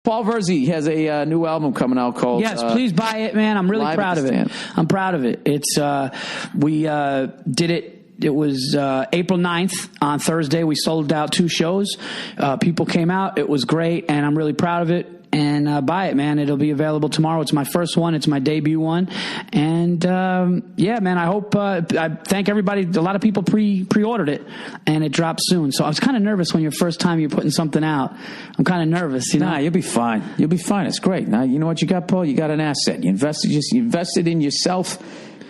Paul Virzi has a new album coming out called... Yes, please buy it, man. I'm really proud of it. I'm proud of it. It's we did it. It was April 9th on Thursday. We sold out 2 shows. People came out. It was great, and I'm really proud of it. And buy it, man. It'll be available tomorrow. It's my first one. It's my debut one. And, yeah, man, I hope, I thank everybody. A lot of people pre-ordered it, and it drops soon. So I was kind of nervous when first time you're putting something out. I'm kind of nervous, you know? Nah, you'll be fine. You'll be fine. It's great. Now, you know what you got, Paul? You got an asset. You invested in yourself.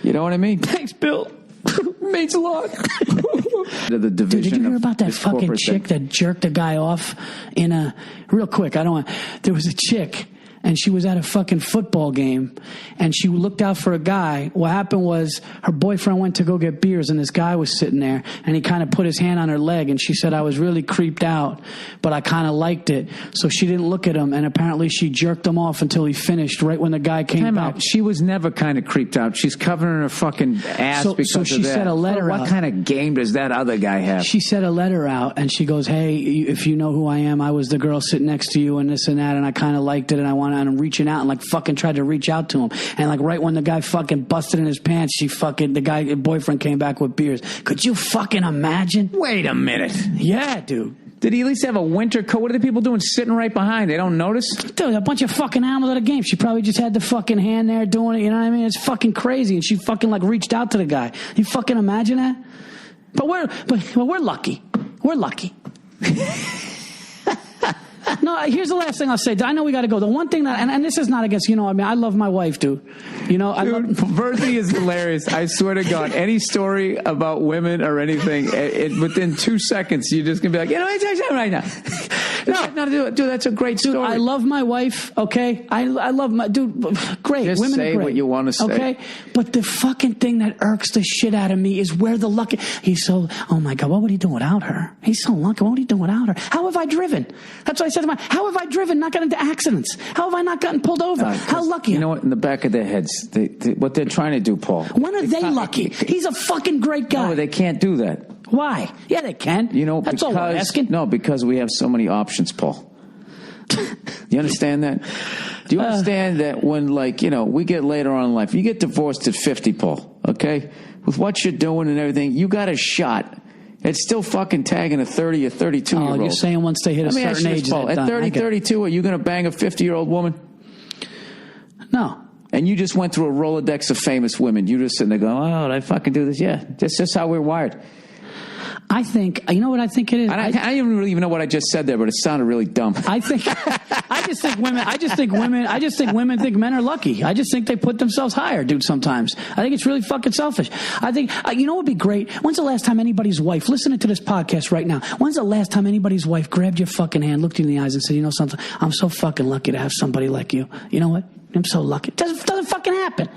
You know what I mean? Thanks, Bill. Means a lot. The division. Dude, did you hear about that fucking chick that jerked a guy off in a... Real quick, there was a chick, and she was at a fucking football game, and she looked out for a guy. What happened was her boyfriend went to go get beers, and this guy was sitting there, and he kind of put his hand on her leg, and she said, I was really creeped out, but I kind of liked it. So she didn't look at him, and apparently she jerked him off until he finished right when the guy came back. She was never kind of creeped out. She's covering her fucking ass because of that. So she sent a letter out. What kind of game does that other guy have? She sent a letter out, and she goes, hey, if you know who I am, I was the girl sitting next to you and this and that, and I kind of liked it, and and I'm reaching out and like fucking tried to reach out to him. And like right when the guy fucking busted in his pants, the boyfriend came back with beers. Could you fucking imagine? Wait a minute. Yeah, dude. Did he at least have a winter coat? What are the people doing sitting right behind? They don't notice? Dude, a bunch of fucking animals at a game. She probably just had the fucking hand there doing it, you know what I mean? It's fucking crazy. And she fucking like reached out to the guy. You fucking imagine that? But we're lucky. We're lucky. No, here's the last thing I'll say. I know we got to go. The one thing that, and this is not against, I mean, I love my wife, dude. Virzi is hilarious. I swear to God, any story about women or anything, within 2 seconds, you're just going to be like, right now. No, dude, that's a great story. Dude, I love my wife, okay? I love my, dude, great. Just women say are great, what you want to say. Okay? But the fucking thing that irks the shit out of me is where the lucky, oh my God, what would he do without her? He's so lucky. What would he do without her? How have I driven? That's what I said to how have I driven, not gotten into accidents? How have I not gotten pulled over? How lucky? You know what? In the back of their heads, what they're trying to do, Paul. When are they lucky? He's a fucking great guy. No, they can't do that. Why? Yeah, they can. That's all we're asking. No, because we have so many options, Paul. You understand that? Do you understand that when, we get later on in life, you get divorced at 50, Paul, okay? With what you're doing and everything, you got a shot. It's still fucking tagging a 30 or 32-year-old. Oh, you're saying once they hit a certain age, Paul, at 30, 32, are you going to bang a 50-year-old woman? No. And you just went through a Rolodex of famous women. You just sitting there going, oh, did I fucking do this? Yeah, that's just how we're wired. I think, you know what I think it is? I don't really even know what I just said there, but it sounded really dumb. I just think women think men are lucky. I just think they put themselves higher, dude, sometimes. I think it's really fucking selfish. I think, you know what would be great? When's the last time anybody's wife, listening to this podcast right now, when's the last time anybody's wife grabbed your fucking hand, looked you in the eyes and said, you know something? I'm so fucking lucky to have somebody like you. You know what? I'm so lucky. It doesn't fucking happen.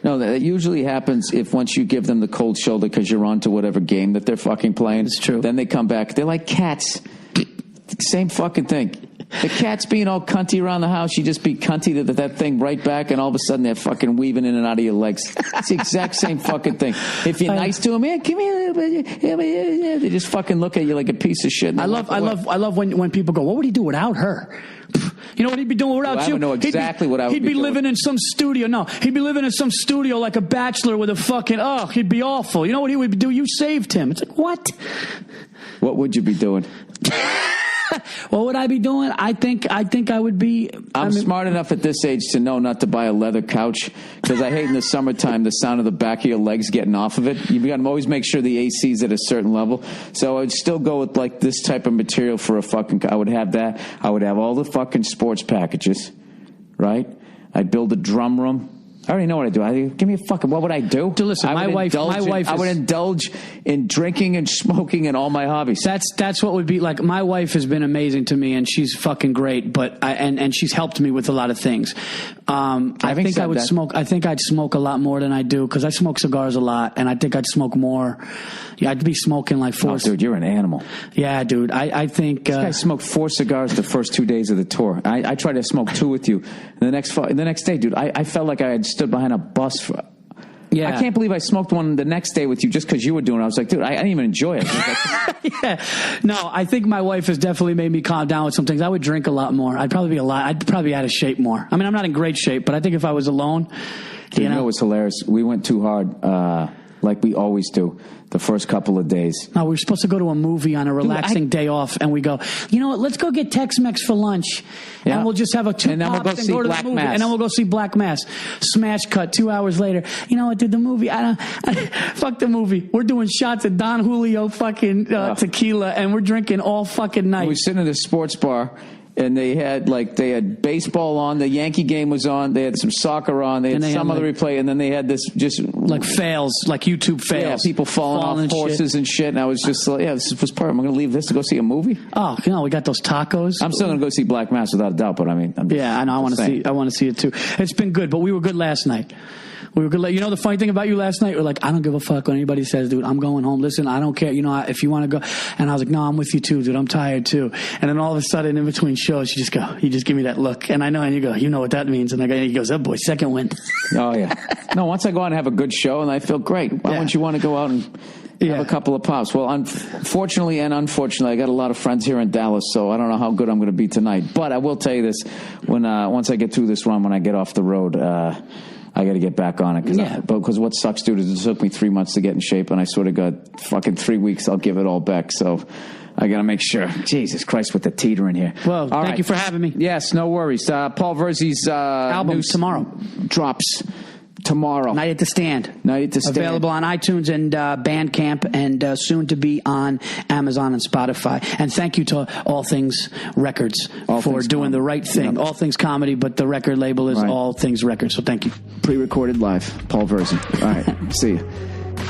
No, that usually happens if once you give them the cold shoulder because you're on to whatever game that they're fucking playing. It's true. Then they come back. They're like cats. Same fucking thing. The cat's being all cunty around the house. You just be cunty to that thing right back, and all of a sudden they're fucking weaving in and out of your legs. It's the exact same fucking thing. If you're nice to them, man, come here. They just fucking look at you like a piece of shit. I love when people go, what would he do without her? You know what he'd be doing without you? I don't know exactly what I would be doing. He'd be living in some studio. No, he'd be living in some studio like a bachelor with a fucking, he'd be awful. You know what he would do? You saved him. It's like, what? What would you be doing? What would I be doing? I think I would be... I'm smart enough at this age to know not to buy a leather couch because I hate in the summertime the sound of the back of your legs getting off of it. You got to always make sure the AC is at a certain level. So I'd still go with like this type of material for a fucking... I would have that. I would have all the fucking sports packages, right? I'd build a drum room. I already know what I do. Give me a fucking... What would I do? To listen, my wife I would indulge in drinking and smoking and all my hobbies. That's what would be like. My wife has been amazing to me, and she's fucking great. But and she's helped me with a lot of things. I think I would smoke. I think I'd smoke a lot more than I do because I smoke cigars a lot, and I think I'd smoke more. Yeah, I'd be smoking like 4. Oh, dude, you're an animal. Yeah, dude. I think this guy smoked 4 cigars the first 2 days of the tour. I tried to smoke 2 with you. And the next day, dude, I felt like I had stood behind a bus Yeah. I can't believe I smoked one the next day with you just because you were doing it. I was like, dude, I didn't even enjoy it. Yeah. No, I think my wife has definitely made me calm down with some things. I would drink a lot more. I'd probably be out of shape more. I mean, I'm not in great shape, but I think if I was alone, you know, it was hilarious. We went too hard, like we always do, the first couple of days. No, we were supposed to go to a movie on a relaxing day off, and we go, you know what, let's go get Tex-Mex for lunch, and we'll just have a two pops and go to the movie, and then we'll go see Black Mass. Smash cut 2 hours later. You know what, dude, the movie, fuck the movie. We're doing shots of Don Julio fucking tequila, and we're drinking all fucking night. We were sitting in a sports bar, and they had baseball on, the Yankee game was on, they had some soccer on, they had some other replay, and then they had this just like fails, like YouTube fails. Yeah, people falling off horses and shit, and I was just like, this was part. I'm going to leave this to go see a movie. Oh, you know, we got those tacos. I'm still going to go see Black Mass without a doubt, but I mean, I know, I want to see it too. It's been good, but we were good last night. We were good. You know the funny thing about you last night? We're like, I don't give a fuck what anybody says, dude. I'm going home. Listen, I don't care. You know, if you want to go. And I was like, no, I'm with you too, dude. I'm tired too. And then all of a sudden, in between shows, you just give me that look. And I know, and you go, you know what that means. And he goes, oh boy, second win. Oh, yeah. No, once I go out and have a good show and I feel great, why wouldn't you want to go out and have a couple of pops? Well, unfortunately and unfortunately, I got a lot of friends here in Dallas, so I don't know how good I'm going to be tonight. But I will tell you this, once I get through this run, when I get off the road, I got to get back on it. Because what sucks, dude, is it took me 3 months to get in shape, and I sort of got fucking 3 weeks. I'll give it all back. So I got to make sure. Jesus Christ, with the teetering here. Well, thank you for having me. Yes, no worries. Paul Virzi's album tomorrow drops tomorrow. Night at the Stand. Available on iTunes and Bandcamp, and soon to be on Amazon and Spotify. And thank you to All Things Records for doing the right thing. All Things Comedy, but the record label is All Things Records. So thank you. Pre-recorded live. Paul Virzi. All right. See you.